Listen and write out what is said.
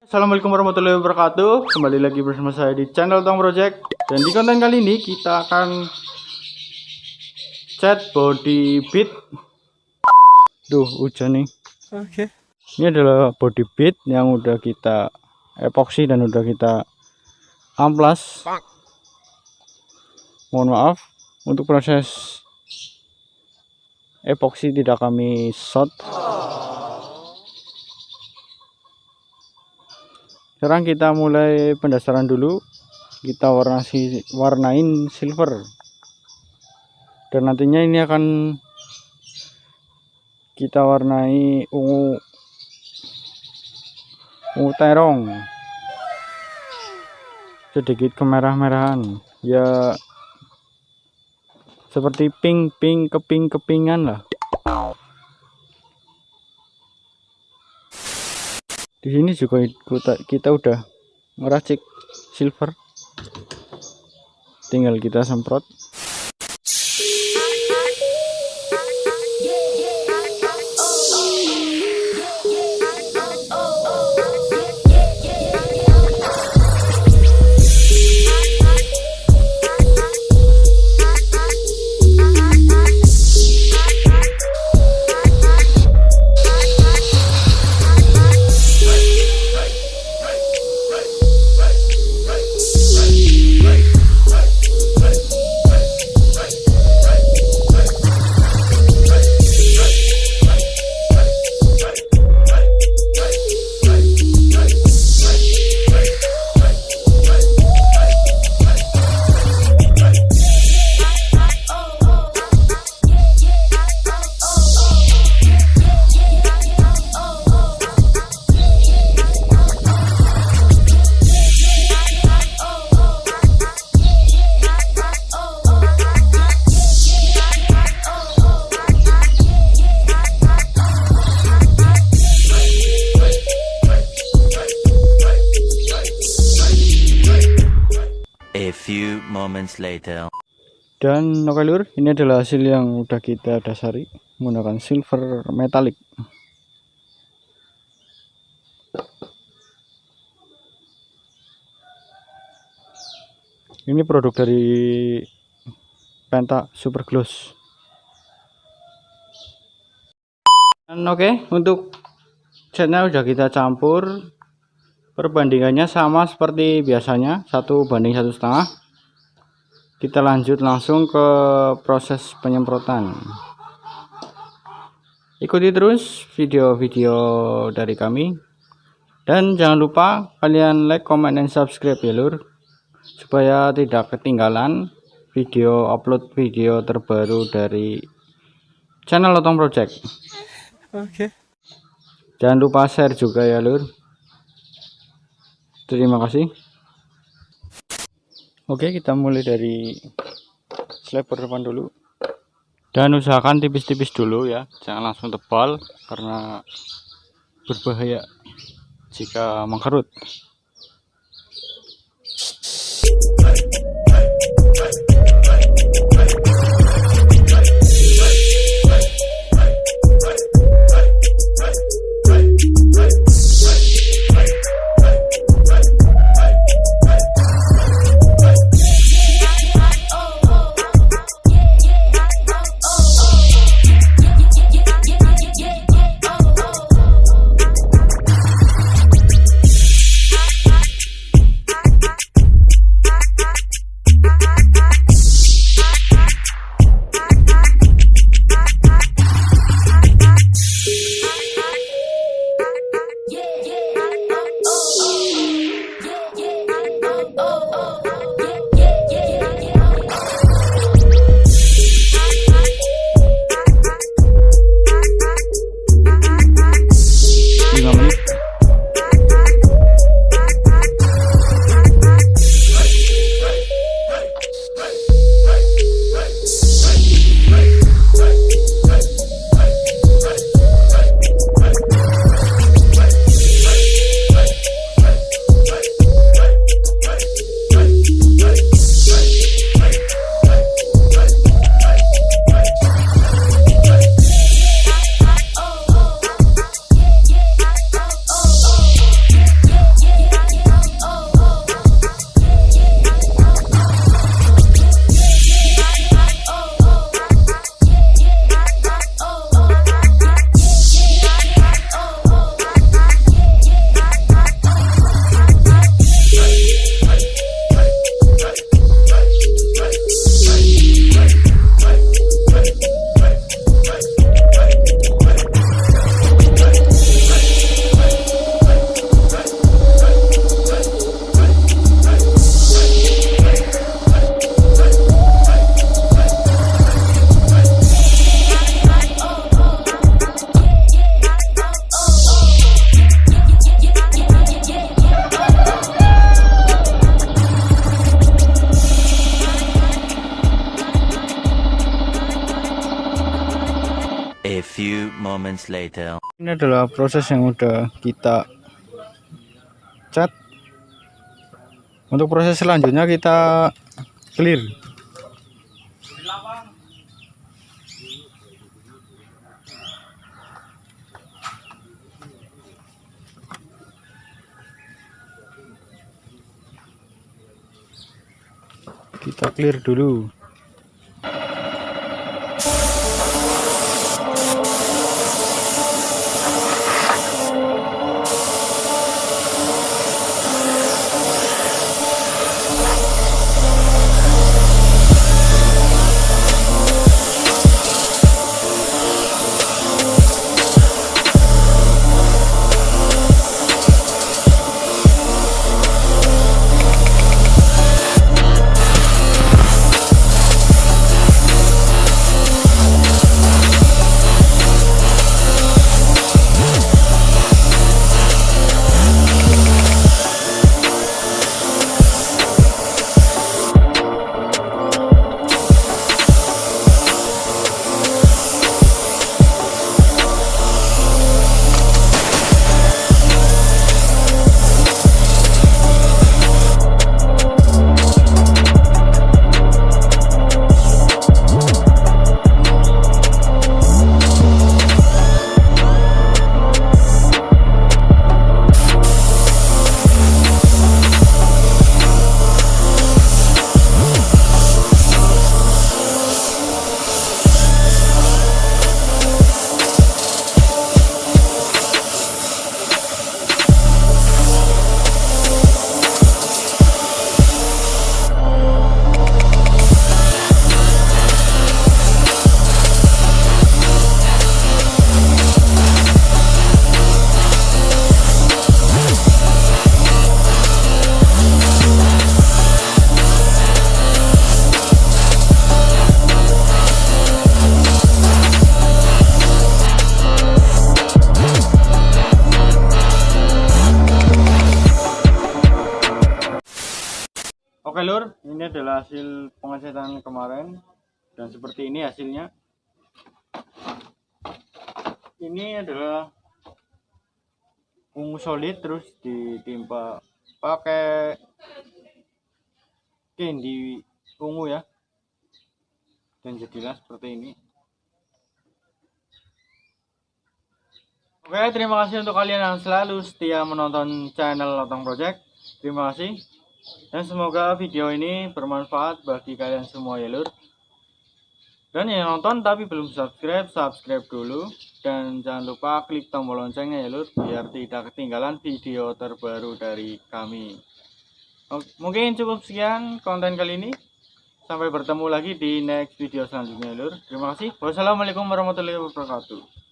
Assalamualaikum warahmatullahi wabarakatuh. Kembali lagi bersama saya di channel Ottonk Projek. Dan di konten kali ini kita akan cat body bit. Duh, hujan nih. Oke. Ini adalah body bit yang udah kita epoksi dan udah kita amplas. Mohon maaf untuk proses epoksi tidak kami shot. Sekarang kita mulai pendasaran dulu. Kita warnain silver. Dan nantinya ini akan kita warnai ungu terong. Sedikit kemerah-merahan. Ya seperti kepingan lah. Di sini juga kita udah ngeracik silver, tinggal kita semprot. A few moments later. Dan oke lur, ini adalah hasil yang udah kita dasari menggunakan silver metalik. Ini produk dari Penta Super Gloss. Dan oke, untuk catnya udah kita campur. Perbandingannya sama seperti biasanya, 1:1,5. Kita lanjut langsung ke proses penyemprotan. Ikuti terus video-video dari kami. Dan jangan lupa kalian like, comment, dan subscribe ya lur, supaya tidak ketinggalan upload video terbaru dari channel Ottonk Projek. Oke. Jangan lupa share juga ya lur. Terima kasih. Oke, kita mulai dari sliper depan dulu. Dan usahakan tipis-tipis dulu ya, jangan langsung tebal karena berbahaya jika mengkerut. moments later. Ini adalah proses yang udah kita cat. Untuk proses selanjutnya kita clear. Kita clear dulu. Oke lur, ini adalah hasil pengecatan kemarin dan seperti ini hasilnya. Ini adalah ungu solid terus ditimpa pakai candy ungu ya, dan jadilah seperti ini. Oke, terima kasih untuk kalian yang selalu setia menonton channel Ottonk Project. Terima kasih. Dan semoga video ini bermanfaat bagi kalian semua ya lur. Dan yang nonton tapi belum subscribe, subscribe dulu. Dan jangan lupa klik tombol loncengnya ya lur, biar tidak ketinggalan video terbaru dari kami. Mungkin cukup sekian konten kali ini. Sampai bertemu lagi di next video selanjutnya lur. Terima kasih. Wassalamualaikum warahmatullahi wabarakatuh.